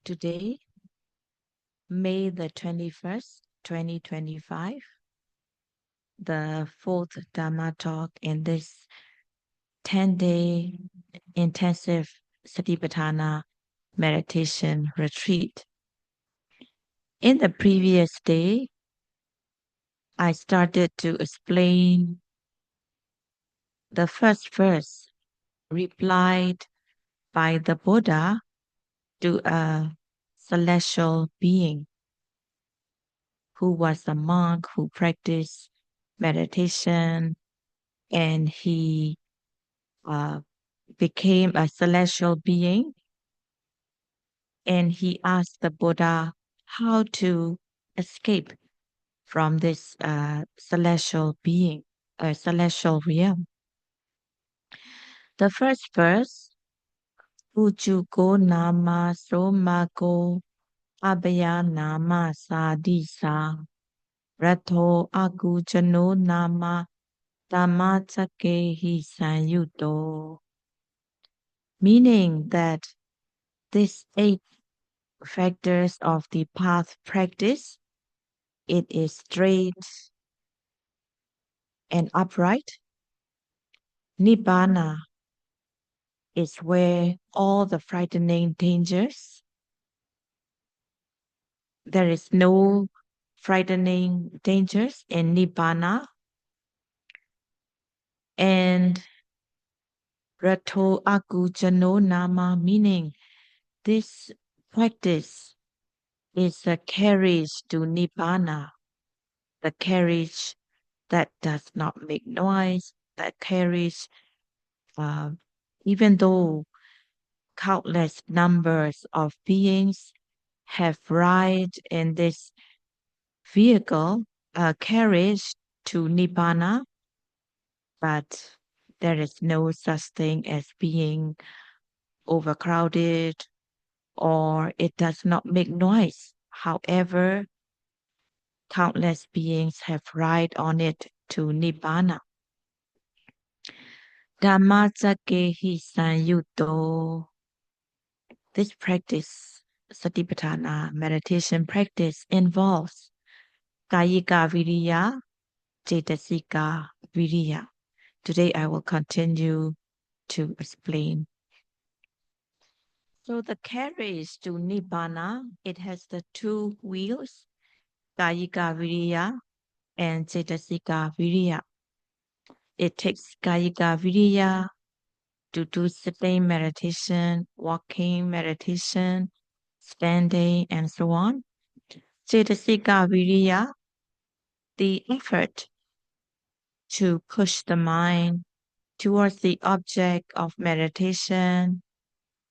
Today, May the 21st, 2025, the fourth Dhamma talk in this 10-day intensive Satipatthana meditation retreat. In the previous day, I started to explain the first verse replied by the Buddha to a celestial being who was a monk who practiced meditation, and he became a celestial being, and he asked the Buddha how to escape from this celestial being, celestial realm. The first verse, Ujuko nama somako abaya nama sadisa rato agujano nama Dhammacakehi Sanyuto, meaning that these 8 factors of the path practice, it is straight and upright. Nibbana is where all the frightening dangers, there is no frightening dangers in Nibbana. And Rato Agujano Nama, meaning this practice is a carriage to Nibbana, the carriage that does not make noise, that carriage, even though countless numbers of beings have ride in this vehicle, carriage to Nibbana, but there is no such thing as being overcrowded or it does not make noise. However, countless beings have ride on it to Nibbana. Dhammacakehi Sanyuto. This practice, Satipatthana meditation practice, involves Kayika Viriya, Cetasika Viriya. Today I will continue to explain. So the carriage to Nibbana, it has the 2 wheels, Kayika Viriya and Cetasika Viriya. It takes Kayika Viriya to do sitting meditation, walking meditation, standing, and so on. Cetasika Viriya, the effort to push the mind towards the object of meditation,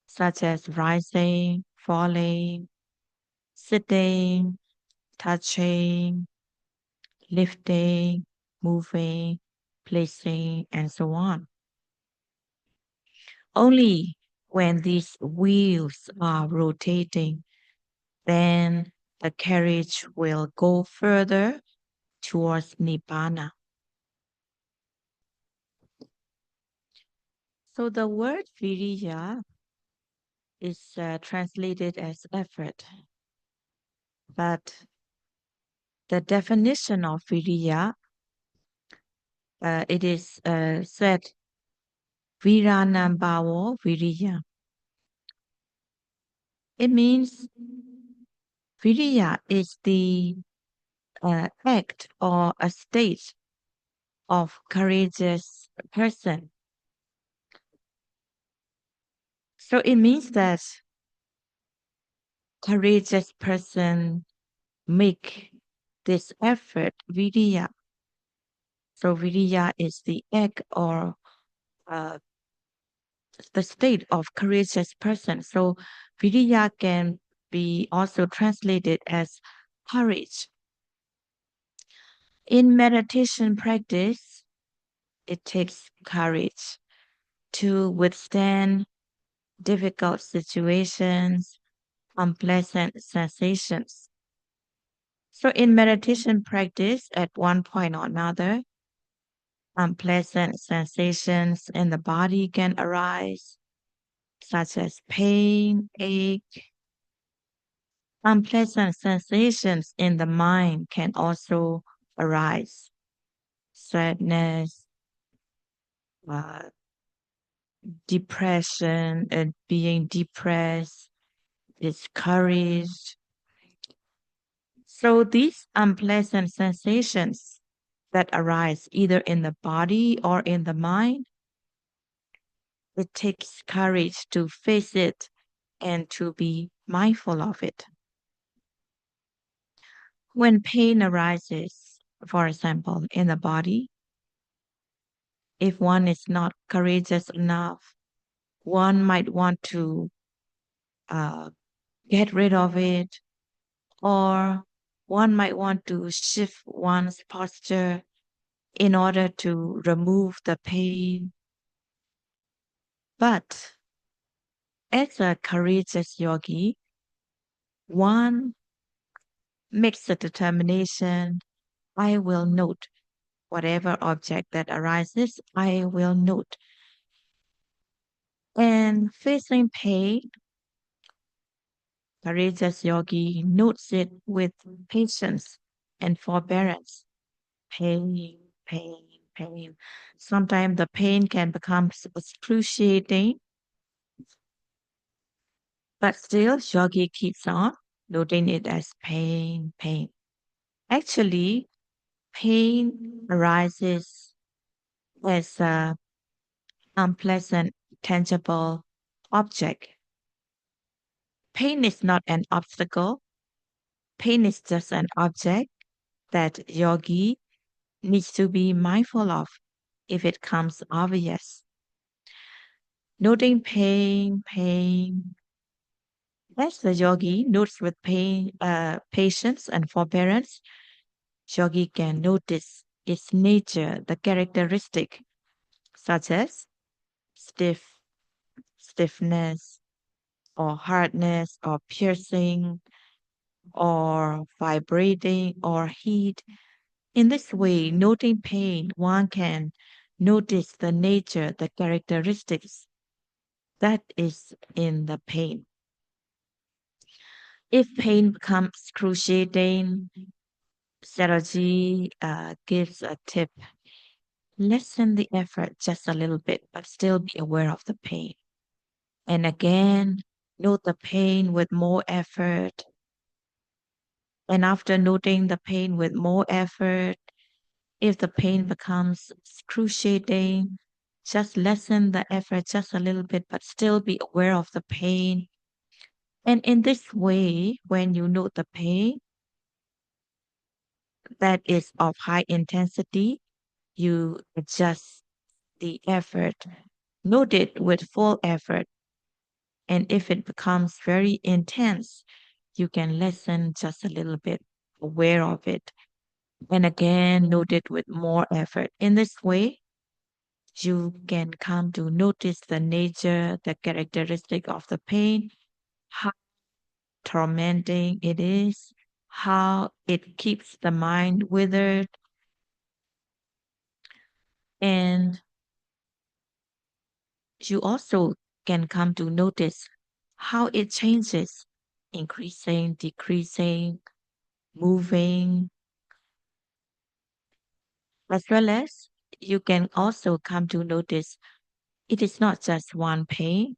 such as rising, falling, sitting, touching, lifting, moving, placing, and so on. Only when these wheels are rotating, then the carriage will go further towards Nibbana. So the word viriya is translated as effort, but the definition of viriya, it is said viranambhavo viriya. It means viriya is the act or a state of courageous person. So it means that courageous person make this effort viriya. So viriya is the act or uh, the state of courageous person. So viriya can be also translated as courage. In meditation practice, it takes courage to withstand difficult situations, unpleasant sensations. So in meditation practice, at one point or another, unpleasant sensations in the body can arise, such as pain, ache, Unpleasant sensations in the mind can also arise. Sadness, uh, depression, and being depressed, discouraged. So these unpleasant sensations that arise either in the body or in the mind, it takes courage to face it and to be mindful of it. When pain arises, for example, in the body, if one is not courageous enough, one might want to uh, get rid of it, or one might want to shift one's posture in order to remove the pain. But as a courageous yogi, one makes a determination. I will note whatever object that arises, I will note. And facing pain, courageous yogi notes it with patience and forbearance. Pain, pain, pain. Sometimes the pain can become excruciating, but still yogi keeps on noting it as pain, pain. Actually, pain arises as a unpleasant, tangible object. Pain is not an obstacle. Pain is just an object that yogi needs to be mindful of if it comes obvious. Noting pain, pain. As the yogi notes with pain, patience and forbearance, yogi can notice its nature, the characteristic, such as stiff, stiffness, or hardness, or piercing, or vibrating, or heat. In this way, noting pain, one can notice the nature, the characteristics that is in the pain. If pain becomes excruciating, Saraji gives a tip. Lessen the effort just a little bit, but still be aware of the pain. And again, note the pain with more effort. And after noting the pain with more effort, if the pain becomes excruciating, just lessen the effort just a little bit, but still be aware of the pain. And in this way, when you note the pain that is of high intensity, you adjust the effort. Note it with full effort. And if it becomes very intense, you can lessen just a little bit, aware of it. And again, note it with more effort. In this way, you can come to notice the nature, the characteristic of the pain, how tormenting it is, how it keeps the mind withered, and you also can come to notice how it changes, increasing, decreasing, moving, as well as you can also come to notice it is not just one pain.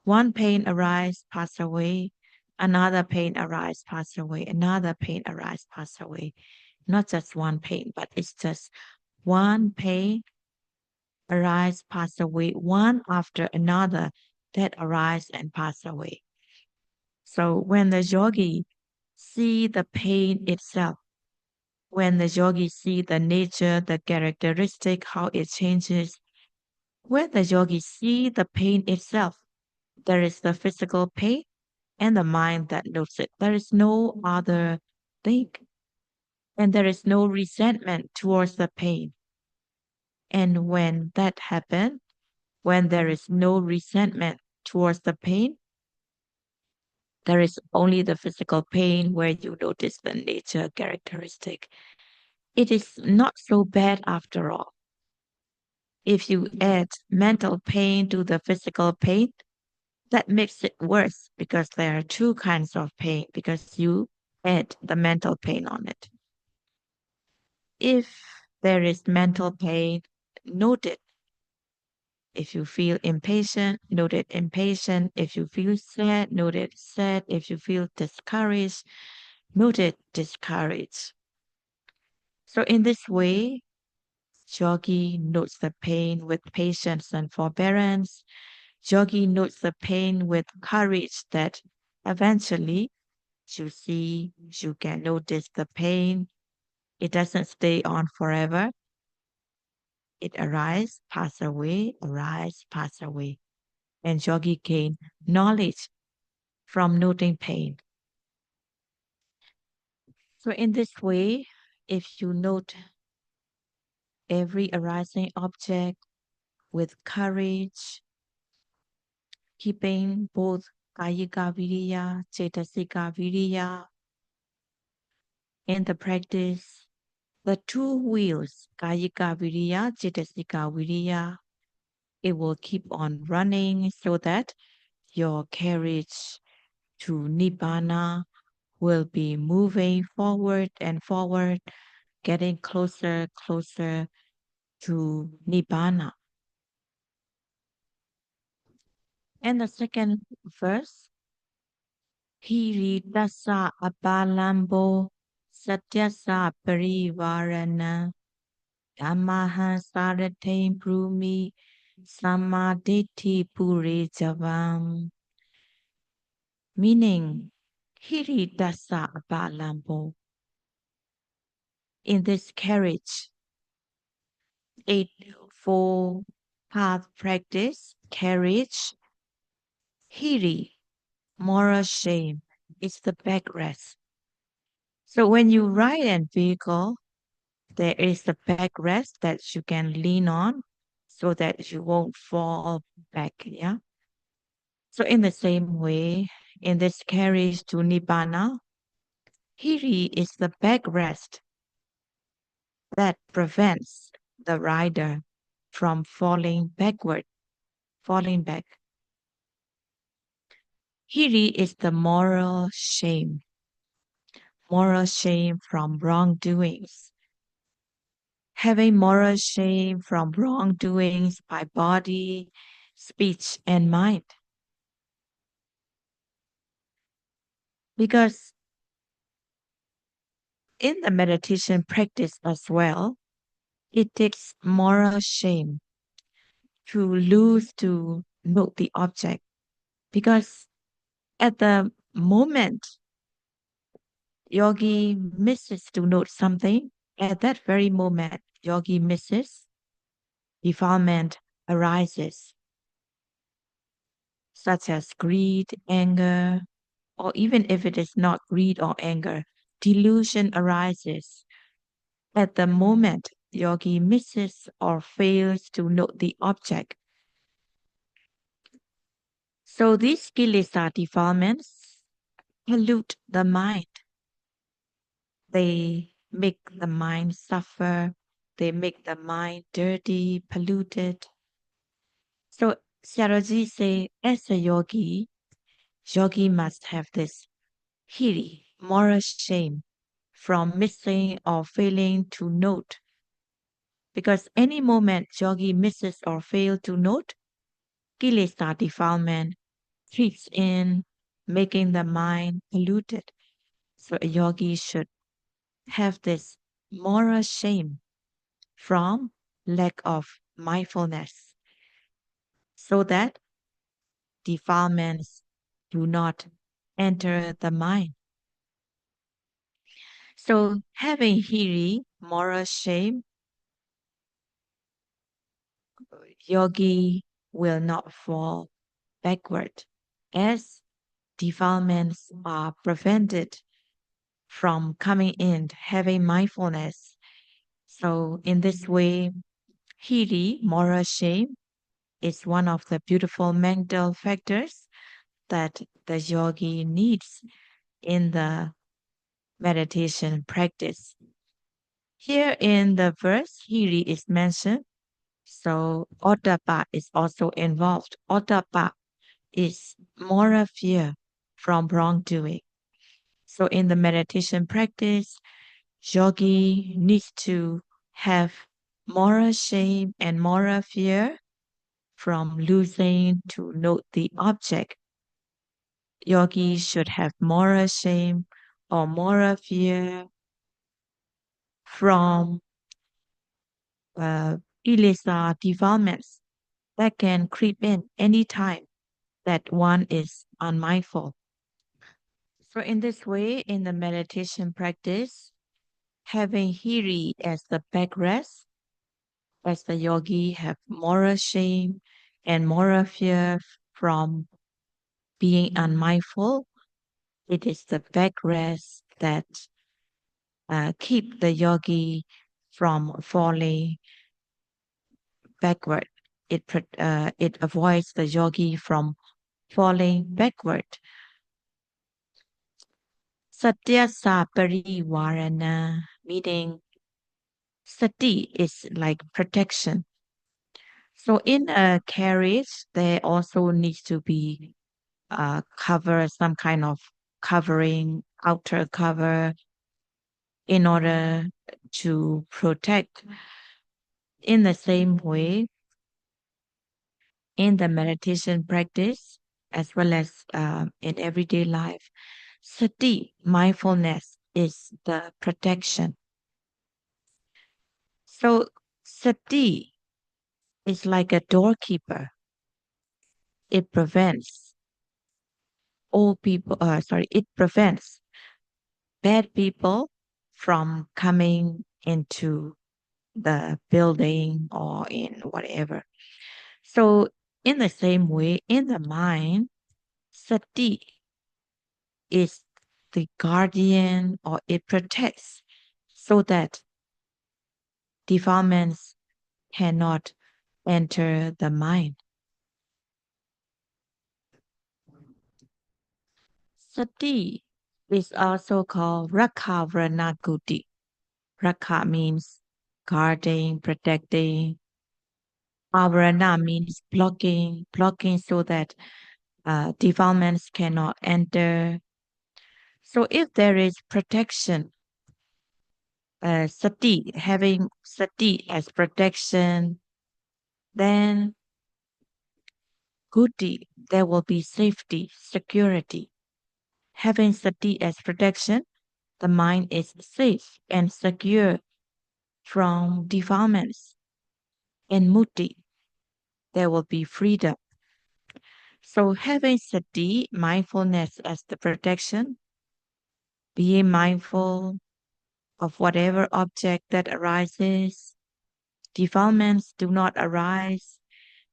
One pain arise, pass away, another pain arise, pass away, another pain arise, pass away. Not just one pain, but it's just one pain arise, pass away, one after another that arise and pass away. So when the yogi see the pain itself, when the yogi see the nature, the characteristic, how it changes, when the yogi see the pain itself, there is the physical pain and the mind that knows it. There is no other thing. And there is no resentment towards the pain. And when that happens, when there is no resentment towards the pain, there is only the physical pain where you notice the nature characteristic. It is not so bad after all. If you add mental pain to the physical pain, That makes it worse because there are two kinds of pain because you add the mental pain on it. If there is mental pain, note it. If you feel impatient, note it impatient. If you feel sad, note it sad. If you feel discouraged, note it discouraged. So in this way, Yogi notes the pain with patience and forbearance. Yogi notes the pain with courage that eventually you see, you can notice the pain. It doesn't stay on forever. It arises, pass away, arise, pass away. And yogi gain knowledge from noting pain. So in this way, if you note every arising object with courage, keeping both kayika viriya, cetasika viriya in the practice, the two wheels, kayika viriya, cetasika viriya, it will keep on running so that your carriage to Nibbana will be moving forward and forward, getting closer, closer to Nibbana. And the second verse, Hiritasa apalambo satyasa parivarana Dhammaha sarate brumi samaditi puri javam. Meaning, Hiritasa apalambo. In this carriage, eightfold path practice, carriage, hiri, moral shame, is the backrest. So when you ride an vehicle, there is the backrest that you can lean on so that you won't fall back. Yeah. So in the same way, in this carriage to Nibbana, hiri is the backrest that prevents the rider from falling backward, falling back. Hiri is the moral shame from wrongdoings. Having moral shame from wrongdoings by body, speech, and mind. Because in the meditation practice as well, it takes moral shame to lose to note the object. Because at the moment yogi misses to note something, at that very moment yogi misses, defilement arises, such as greed, anger, or even if it is not greed or anger, delusion arises. At the moment yogi misses or fails to note the object. So these kilesa defilements pollute the mind. They make the mind suffer. They make the mind dirty, polluted. So Sayadaw say, as a yogi, yogi must have this hiri, moral shame, from missing or failing to note. Because any moment yogi misses or fails to note, kilesa defilement creeps in, making the mind polluted. So a yogi should have this moral shame from lack of mindfulness so that defilements do not enter the mind. So having hiri, moral shame, yogi will not fall backward as defilements are prevented from coming in, having mindfulness. So in this way, hiri, moral shame, is one of the beautiful mental factors that the yogi needs in the meditation practice. Here in the verse, hiri is mentioned, so ottappa is also involved. Ottappa is moral fear from wrongdoing. So in the meditation practice, yogi needs to have moral shame and moral fear from losing to note the object. Yogi should have moral shame or moral fear from kilesa defilements that can creep in anytime that one is unmindful. So, in this way, in the meditation practice, having hiri as the backrest, as the yogi have moral shame and moral fear from being unmindful, it is the backrest that keep the yogi from falling backward. It avoids the yogi from falling backward. Satyasa parivarana, meaning sati is like protection. So in a carriage, there also needs to be cover, some kind of covering, outer cover, in order to protect. In the same way, in the meditation practice, as well as in everyday life, sati, mindfulness, is the protection. So sati is like a doorkeeper. It prevents it prevents bad people from coming into the building or in whatever. So, in the same way, in the mind, sati is the guardian or it protects so that defilements cannot enter the mind. Sati is also called Rakha Vranaguti. Rakha means guarding, protecting. Avarana means blocking so that defilements cannot enter. So if there is protection, having sati as protection, then guti, there will be safety, security. Having sati as protection, the mind is safe and secure from defilements. And muti, there will be freedom. So having sati, mindfulness as the protection, being mindful of whatever object that arises, defilements do not arise.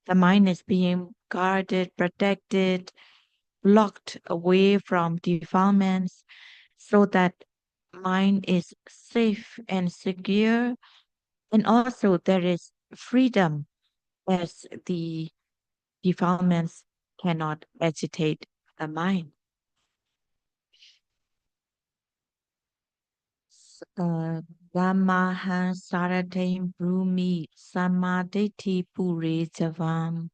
The mind is being guarded, protected, blocked away from defilements so that mind is safe and secure. And also there is freedom as the defilements cannot agitate the mind. Dhammaha Saratim Brumi Samaditi Puri Javam.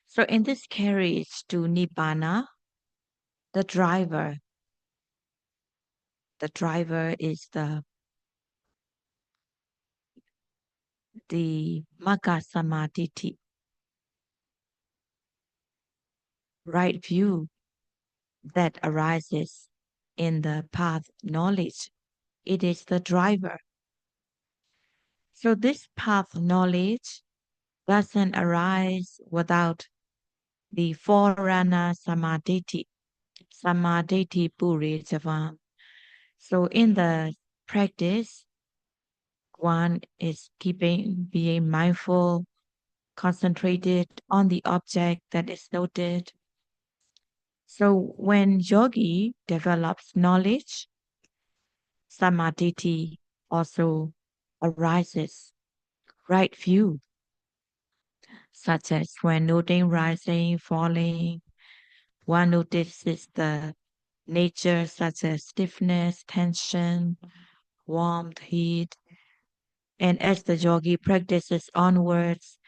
So in this carriage to Nibbana, the driver, is the Magga Samaditi, right view that arises in the path knowledge. It is the driver. So this path knowledge doesn't arise without the forerunner Samaditi, Samaditi Puri Javam. So in the practice, one is being mindful, concentrated on the object that is noted. So when yogi develops knowledge, samadhi also arises, right view, such as when noting rising, falling, one notices the nature such as stiffness, tension, warmth, heat. And as the yogi practices onwards,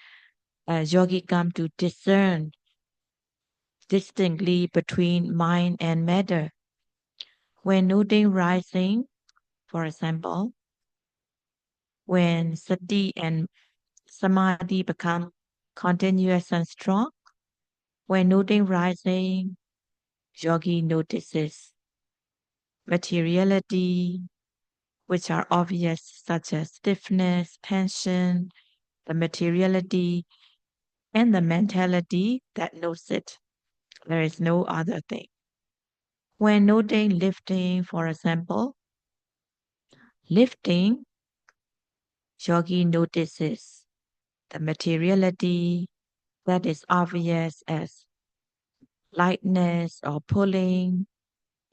yogi come to discern distinctly between mind and matter. When noting rising, for example, when sati and samadhi become continuous and strong, when noting rising, yogi notices materiality, which are obvious, such as stiffness, tension, the materiality, and the mentality that knows it. There is no other thing. When noting lifting, for example, lifting, yogi notices the materiality that is obvious as lightness or pulling,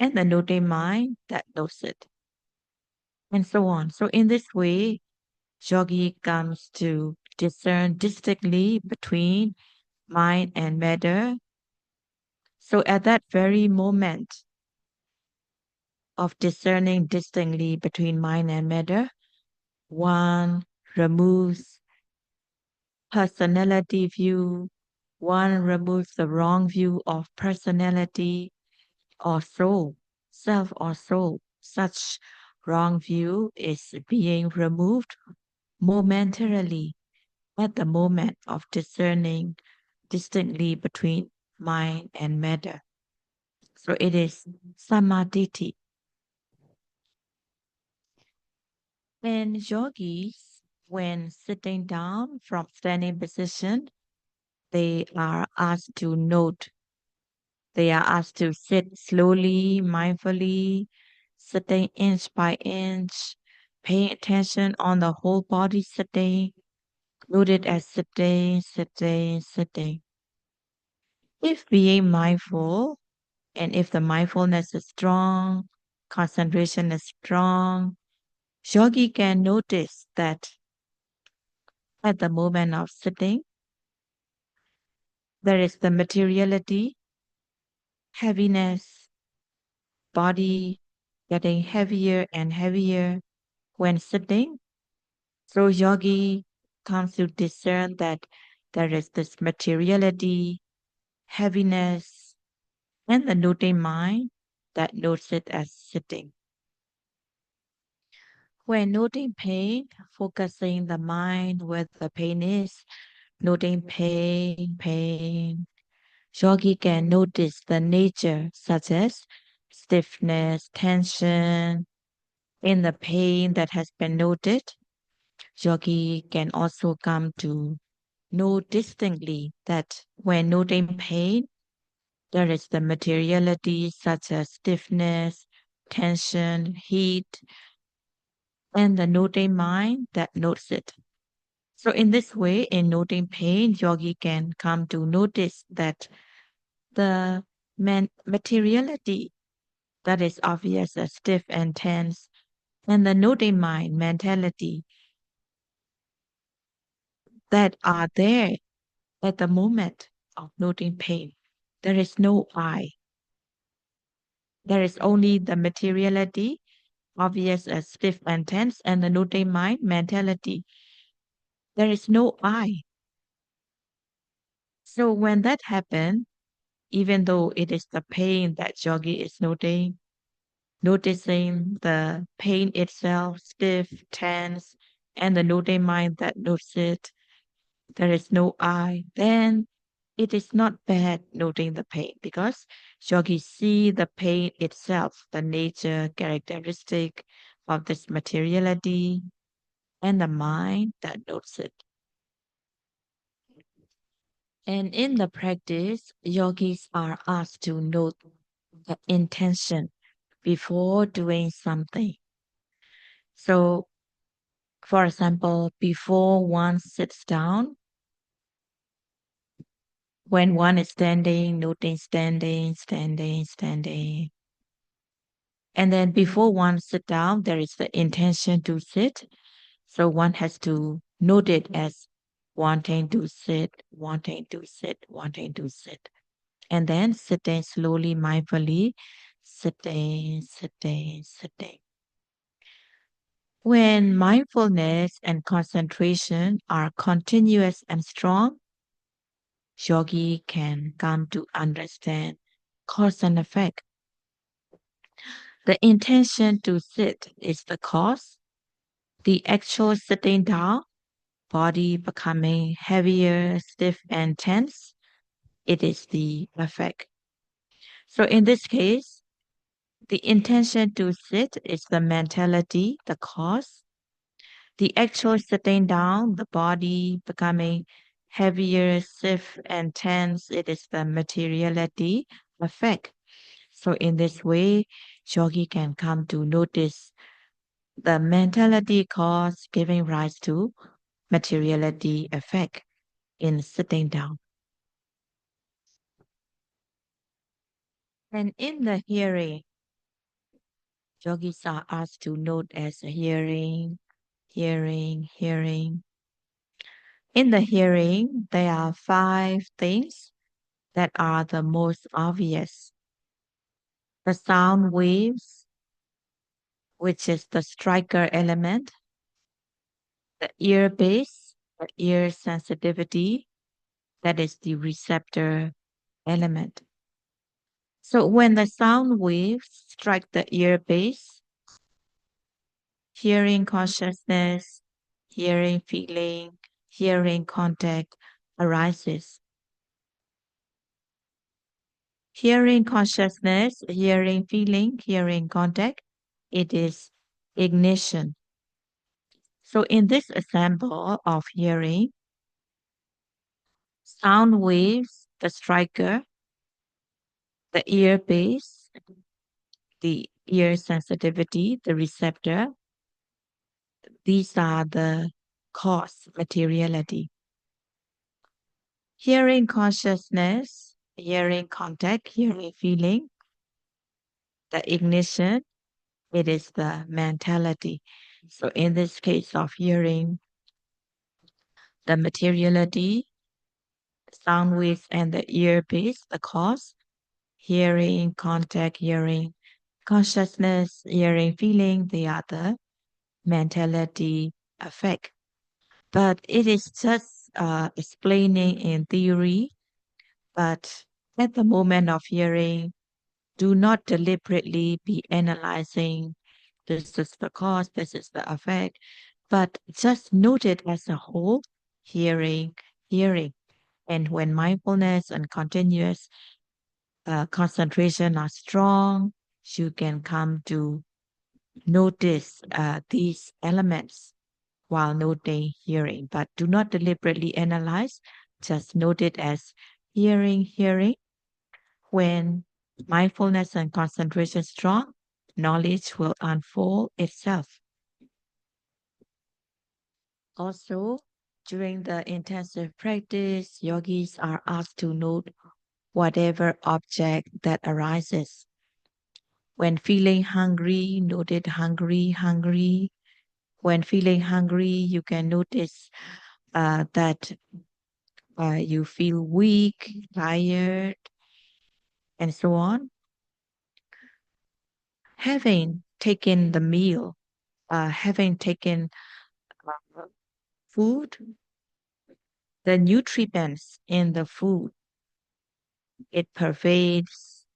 and the noting mind that knows it, and so on. So, in this way, yogi comes to discern distinctly between mind and matter. So, at that very moment of discerning distinctly between mind and matter, one removes personality view, one removes the wrong view of personality or soul, self or soul. Such wrong view is being removed momentarily at the moment of discerning distinctly between mind and matter. So it is samadhi. And yogis, when sitting down from standing position, they are asked to note. They are asked to sit slowly, mindfully, sitting inch by inch, paying attention on the whole body sitting, note it as sitting, sitting, sitting. If being mindful and if the mindfulness is strong, concentration is strong, yogi can notice that at the moment of sitting, there is the materiality, heaviness, body getting heavier and heavier when sitting. So yogi comes to discern that there is this materiality, heaviness, and the noting mind that notes it as sitting. When noting pain, focusing the mind where the pain is, noting pain, pain. Yogi can notice the nature such as stiffness, tension, in the pain that has been noted. Yogi can also come to know distinctly that when noting pain, there is the materiality such as stiffness, tension, heat, and the noting mind that notes it. So, in this way, in noting pain, yogi can come to notice that the materiality that is obvious as stiff and tense, and the noting mind mentality that are there at the moment of noting pain. There is no I. There is only the materiality, obvious as stiff and tense, and the noting mind mentality. There is no I. So when that happens, even though it is the pain that yogi is noticing the pain itself, stiff, tense, and the noting mind that notes it, there is no I, then it is not bad noting the pain because yogi see the pain itself, the nature, characteristic of this materiality, and the mind that notes it. And in the practice, yogis are asked to note the intention before doing something. So, for example, before one sits down, when one is standing, noting standing, standing, standing. And then before one sit down, there is the intention to sit. So one has to note it as wanting to sit, wanting to sit, wanting to sit. And then sitting slowly, mindfully, sitting, sitting, sitting. When mindfulness and concentration are continuous and strong, yogi can come to understand cause and effect. The intention to sit is the cause. The actual sitting down, body becoming heavier, stiff, and tense, it is the effect. So in this case, the intention to sit is the mentality, the cause. The actual sitting down, the body becoming heavier, stiff, and tense, it is the materiality effect. So in this way, yogi can come to notice the mentality cause giving rise to materiality effect in sitting down. And in the hearing, yogis are asked to note as hearing, hearing, hearing. In the hearing, there are five things that are the most obvious. The sound waves, which is the striker element, the ear base, the ear sensitivity, that is the receptor element. So when the sound waves strike the ear base, hearing consciousness, hearing feeling, hearing contact arises. Hearing consciousness, hearing feeling, hearing contact, it is ignition. So in this example of hearing, sound waves, the striker, the ear base, the ear sensitivity, the receptor, these are the cause materiality. Hearing consciousness, hearing contact, hearing feeling, the ignition, it is the mentality. So in this case of hearing, the materiality, sound waves, and the ear base, the cause, hearing, contact, hearing, consciousness, hearing, feeling, the other, mentality effect. But it is just explaining in theory, but at the moment of hearing, do not deliberately be analyzing this is the cause, this is the effect, but just note it as a whole, hearing, hearing. And when mindfulness and continuous concentration are strong, you can come to notice these elements while noting hearing, but do not deliberately analyze, just note it as hearing, hearing. When mindfulness and concentration strong, knowledge will unfold itself. Also, during the intensive practice, yogis are asked to note whatever object that arises. When feeling hungry, note it hungry, hungry. When feeling hungry, you can notice that you feel weak, tired, and so on. Having taken the meal, having taken uh, food, the nutrients in the food, it pervades,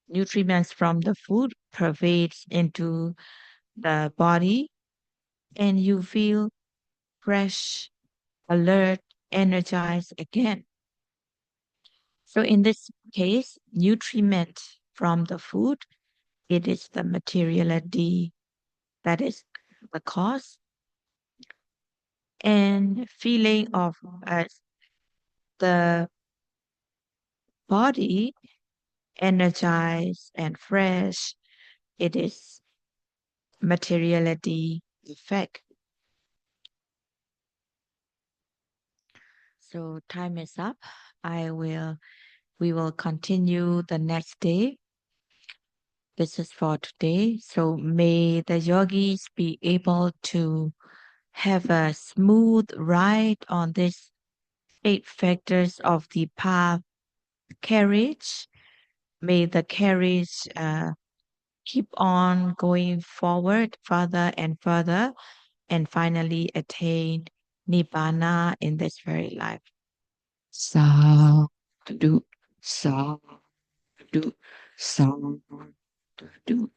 nutrients from the food pervades into the body, and you feel fresh, alert, energized again. So in this case, nutriment from the food, it is the materiality that is the cause, and feeling of the body energized and fresh, it is materiality effect. So time is up. We will continue the next day. This is for today. So may the yogis be able to have a smooth ride on these 8 factors of the path carriage. May the carriage keep on going forward further and further and finally attain Nibbana in this very life. Sa do sa do sa do